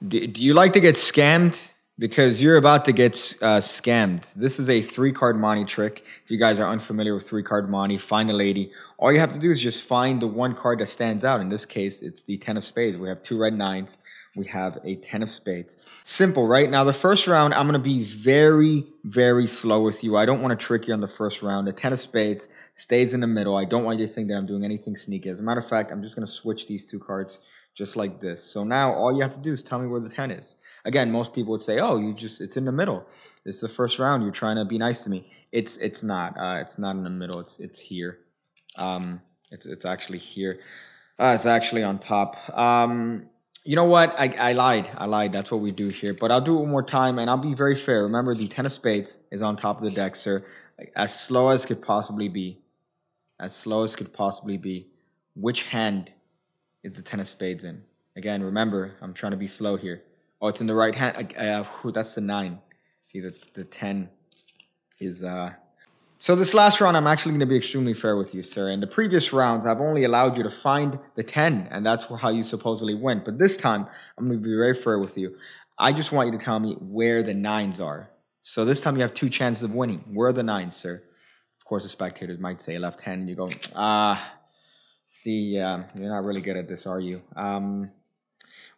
Do you like to get scammed? Because you're about to get scammed. This is a 3-card Monte trick. If you guys are unfamiliar with 3-card Monte, find a lady. All you have to do is just find the one card that stands out. In this case, it's the 10 of spades. We have 2 red 9s. We have a 10 of spades. Simple, right? Now, the first round, I'm going to be very, very slow with you. I don't want to trick you on the first round. The 10 of spades stays in the middle. I don't want you to think that I'm doing anything sneaky. As a matter of fact, I'm just going to switch these 2 cards just like this. So now all you have to do is tell me where the 10 is. Again, most people would say, oh, it's in the middle. It's the first round. You're trying to be nice to me. It's not. It's not in the middle. It's here. It's actually here. It's actually on top. You know what? I lied. That's what we do here. But I'll do it one more time, and I'll be very fair. Remember, the 10 of spades is on top of the deck, sir. As slow as could possibly be. As slow as could possibly be. Which hand is the 10 of spades in? Again, remember, I'm trying to be slow here. Oh, it's in the right hand. That's the 9. See, the 10 is... So this last round, I'm actually going to be extremely fair with you, sir. In the previous rounds, I've only allowed you to find the 10, and that's how you supposedly win. But this time, I'm going to be very fair with you. I just want you to tell me where the 9s are. So this time, you have 2 chances of winning. Where are the 9s, sir? Of course, the spectators might say left hand, and you go, see, you're not really good at this, are you?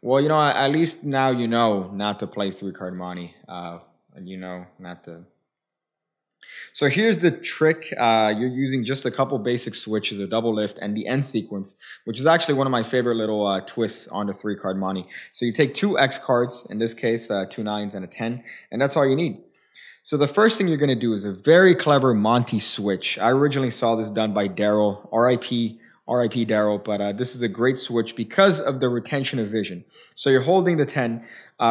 Well, you know, at least now you know not to play 3-card Monte. And you know not to... So here's the trick. You're using just a couple basic switches, a double lift, and the end sequence, which is actually one of my favorite little twists on the 3-card Monte. So you take 2 X cards, in this case, 2 9s and a 10, and that's all you need. So the first thing you're going to do is a very clever Monte switch. I originally saw this done by Daryl, RIP Daryl, but this is a great switch because of the retention of vision. So you're holding the 10,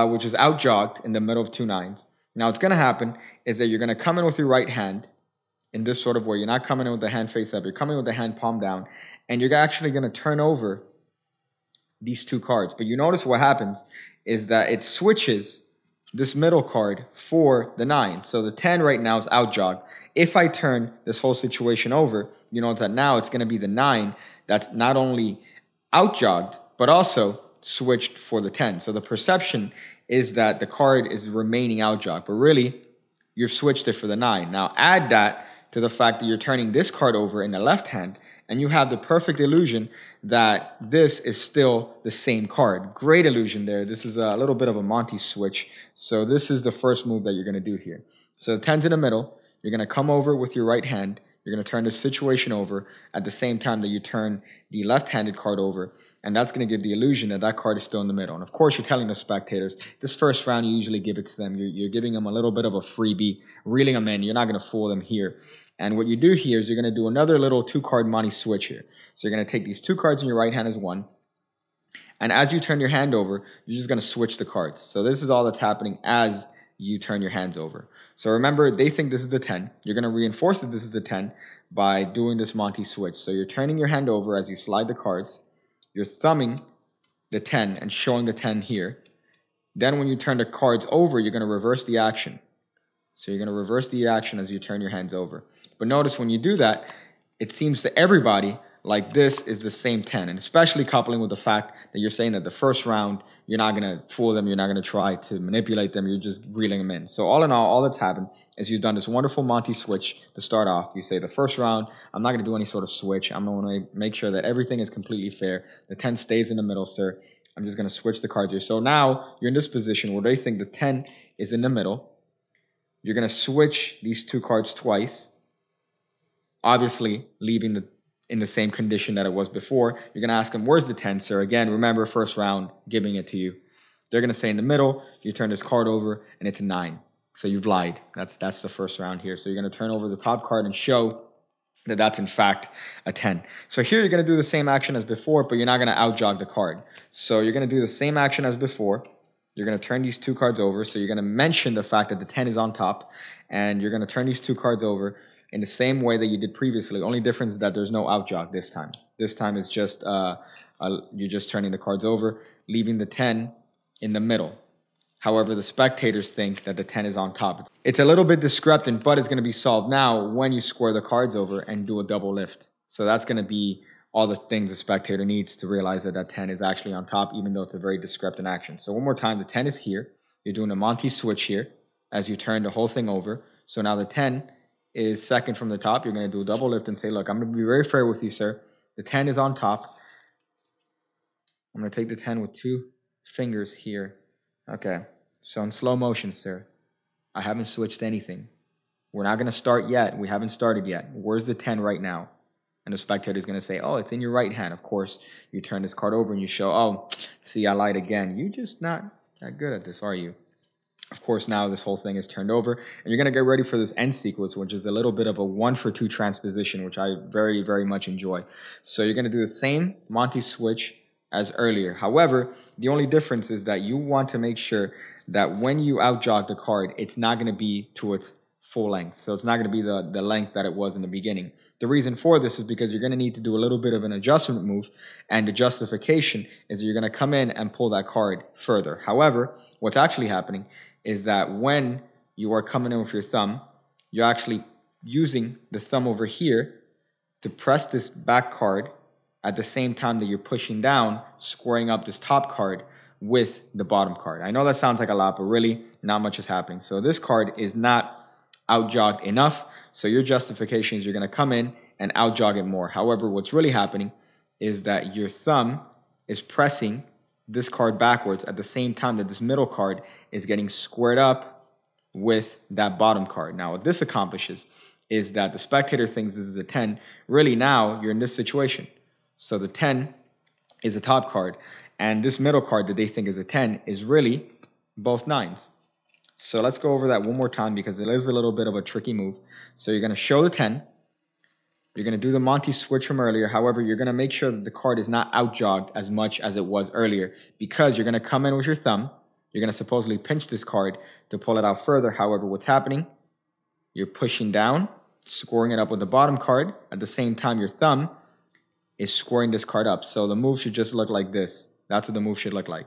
which is out jogged in the middle of 2 9s. Now what's going to happen is that you're going to come in with your right hand in this sort of way. You're not coming in with the hand face up. You're coming with the hand palm down, and you're actually going to turn over these 2 cards. But you notice what happens is that it switches this middle card for the 9. So the 10 right now is out jogged. If I turn this whole situation over, you know that now it's going to be the 9 that's not only out jogged, but also switched for the 10. So the perception is that the card is remaining out jogged, but really you've switched it for the 9. Now add that to the fact that you're turning this card over in the left hand, and you have the perfect illusion that this is still the same card. Great illusion there. This is a little bit of a Monte switch. So this is the first move that you're going to do here. So the 10's in the middle. You're going to come over with your right hand. You're going to turn this situation over at the same time that you turn the left-handed card over. And that's going to give the illusion that that card is still in the middle. And of course, you're telling the spectators, this first round, you usually give it to them. You're giving them a little bit of a freebie, reeling them in. You're not going to fool them here. And what you do here is you're going to do another little 2-card Monte switch here. So you're going to take these 2 cards in your right hand as one. And as you turn your hand over, you're just going to switch the cards. So this is all that's happening as you turn your hands over. So remember, they think this is the 10. You're going to reinforce that this is the 10 by doing this Monte switch. So you're turning your hand over as you slide the cards. You're thumbing the 10 and showing the 10 here. Then when you turn the cards over, you're going to reverse the action. So you're going to reverse the action as you turn your hands over. But notice when you do that, it seems to everybody like this is the same 10. And especially coupling with the fact that you're saying that the first round, you're not going to fool them. You're not going to try to manipulate them. You're just reeling them in. So all in all that's happened is you've done this wonderful Monte switch to start off. You say the first round, I'm not going to do any sort of switch. I'm going to make sure that everything is completely fair. The 10 stays in the middle, sir. I'm just going to switch the cards here. So now you're in this position where they think the 10 is in the middle. You're going to switch these 2 cards twice, obviously leaving in the same condition that it was before. You're going to ask them, where's the 10, sir? Again, remember, first round, giving it to you. They're going to say in the middle. You turn this card over, and it's a 9. So you've lied. That's the first round here. So you're going to turn over the top card and show that that's, in fact, a 10. So here you're going to do the same action as before, but you're not going to out-jog the card. So you're going to do the same action as before. You're going to turn these 2 cards over. So you're going to mention the fact that the 10 is on top, and you're going to turn these 2 cards over in the same way that you did previously. Only difference is that there's no out jog this time. This time it's just you're just turning the cards over, leaving the 10 in the middle. However, the spectators think that the 10 is on top. It's a little bit discrepant, but it's going to be solved now when you square the cards over and do a double lift. So that's going to be all the things the spectator needs to realize that that 10 is actually on top, even though it's a very discrepant action. So one more time, the 10 is here. You're doing a Monte switch here as you turn the whole thing over. So now the 10 is second from the top. You're going to do a double lift and say, look, I'm going to be very fair with you, sir. The 10 is on top. I'm going to take the 10 with 2 fingers here. Okay. So in slow motion, sir, I haven't switched anything. We're not going to start yet. We haven't started yet. Where's the 10 right now? And the spectator is going to say, oh, it's in your right hand. Of course, you turn this card over and you show, oh, see, I lied again. You're just not that good at this, are you? Of course, now this whole thing is turned over, and you're going to get ready for this end sequence, which is a little bit of a 1-for-2 transposition, which I very, very much enjoy. So you're going to do the same Monte switch as earlier. However, the only difference is that you want to make sure that when you out-jog the card, it's not going to be to its full length. So it's not going to be the length that it was in the beginning. The reason for this is because you're going to need to do a little bit of an adjustment move, and the justification is you're going to come in and pull that card further. However, what's actually happening is that when you are coming in with your thumb, you're actually using the thumb over here to press this back card at the same time that you're pushing down, squaring up this top card with the bottom card. I know that sounds like a lot, but really not much is happening. So this card is not out-jogged enough. So your justification is you're going to come in and out-jog it more. However, what's really happening is that your thumb is pressing this card backwards at the same time that this middle card is getting squared up with that bottom card. Now, what this accomplishes is that the spectator thinks this is a 10. Really, now you're in this situation. So the 10 is a top card, and this middle card that they think is a 10 is really both 9s. So let's go over that one more time because it is a little bit of a tricky move. So you're going to show the 10. You're going to do the Monte switch from earlier. However, you're going to make sure that the card is not out-jogged as much as it was earlier, because you're going to come in with your thumb. You're going to supposedly pinch this card to pull it out further. However, what's happening? You're pushing down, scoring it up with the bottom card. At the same time, your thumb is scoring this card up. So the move should just look like this. That's what the move should look like.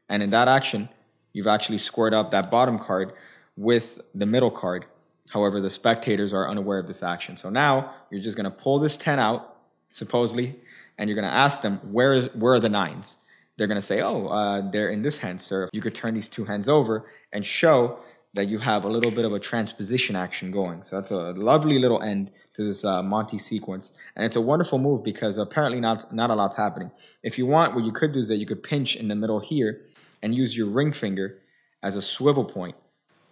And in that action, you've actually squared up that bottom card with the middle card. However, the spectators are unaware of this action. So now you're just going to pull this 10 out, supposedly, and you're going to ask them, where are the 9s? They're going to say, oh, they're in this hand, sir. You could turn these 2 hands over and show that you have a little bit of a transposition action going. So that's a lovely little end to this Monte sequence. And it's a wonderful move because apparently not a lot's happening. If you want, what you could do is that you could pinch in the middle here and use your ring finger as a swivel point.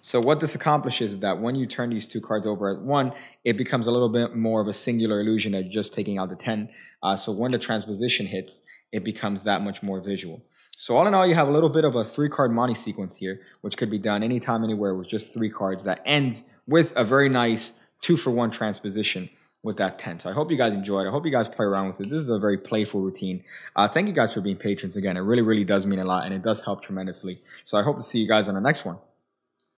So what this accomplishes is that when you turn these 2 cards over at one, it becomes a little bit more of a singular illusion that you're just taking out the 10. So when the transposition hits, it becomes that much more visual. So all in all, you have a little bit of a 3-card Monte sequence here, which could be done anytime, anywhere with just 3 cards that ends with a very nice 2-for-1 transposition with that 10. So I hope you guys enjoyed. I hope you guys play around with it. This is a very playful routine. Thank you guys for being patrons again. It really, really does mean a lot, and it does help tremendously. So I hope to see you guys on the next one.